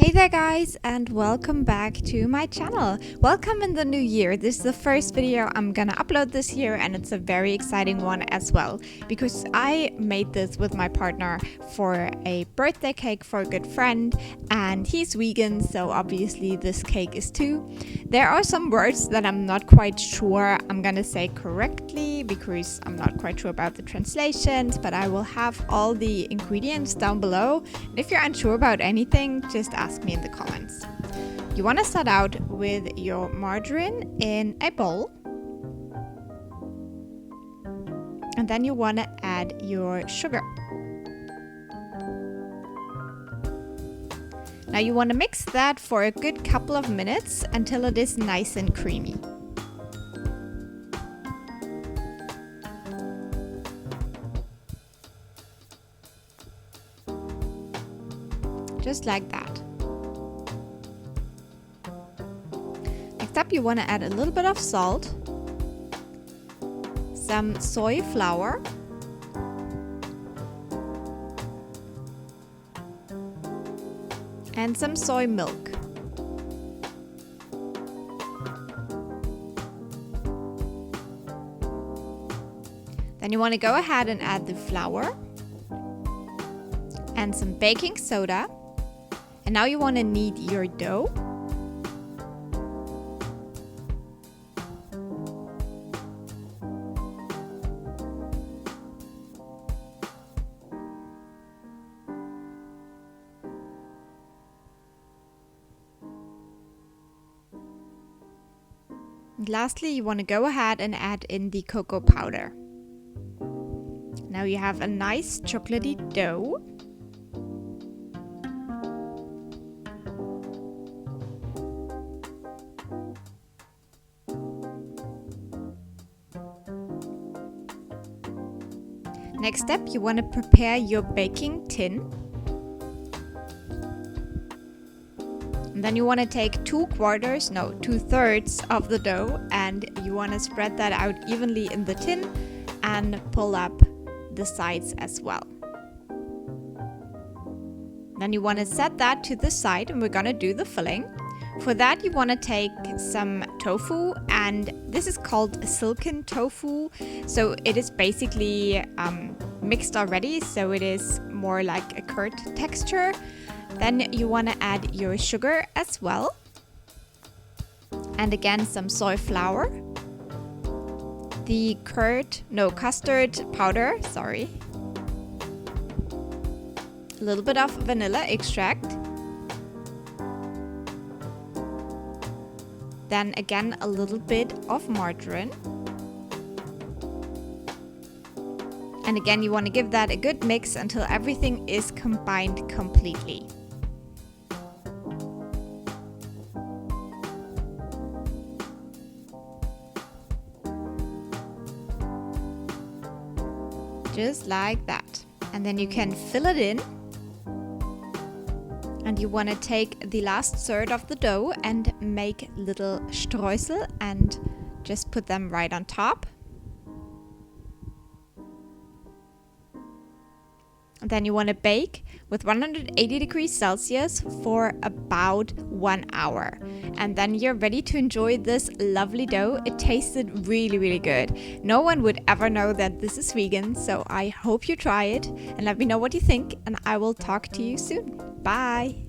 Hey there guys, and welcome back to my channel. Welcome in the new year. This is the first video I'm gonna upload this year, and it's a very exciting one as well because I made this with my partner for a birthday cake for a good friend, and he's vegan, so obviously this cake is too. There are some words that I'm not quite sure I'm gonna say correctly because I'm not quite sure about the translations, but I will have all the ingredients down below. And if you're unsure about anything, just ask me in the comments. You want to start out with your margarine in a bowl, and then you want to add your sugar. Now you want to mix that for a good couple of minutes until it is nice and creamy. Just like that. Next up, you want to add a little bit of salt, some soy flour, and some soy milk. Then you want to go ahead and add the flour and some baking soda. And now you want to knead your dough. And lastly, you want to go ahead and add in the cocoa powder. Now you have a nice chocolatey dough. Next step, you want to prepare your baking tin. And then you want to take 2/3 of the dough, and you want to spread that out evenly in the tin and pull up the sides as well. Then you want to set that to the side, and we're going to do the filling. For that, you want to take some tofu, and this is called silken tofu. So it is basically mixed already, so it is more like a curd texture. Then you want to add your sugar as well. And again, some soy flour. The custard powder, sorry. A little bit of vanilla extract. Then again, a little bit of margarine. And again, you want to give that a good mix until everything is combined completely. Just like that. And then you can fill it in. And you want to take the last third of the dough and make little streusel and just put them right on top. And then you want to bake with 180 degrees Celsius for about 1 hour. And then you're ready to enjoy this lovely dough. It tasted really, really good. No one would ever know that this is vegan, so I hope you try it and let me know what you think, and I will talk to you soon. Bye!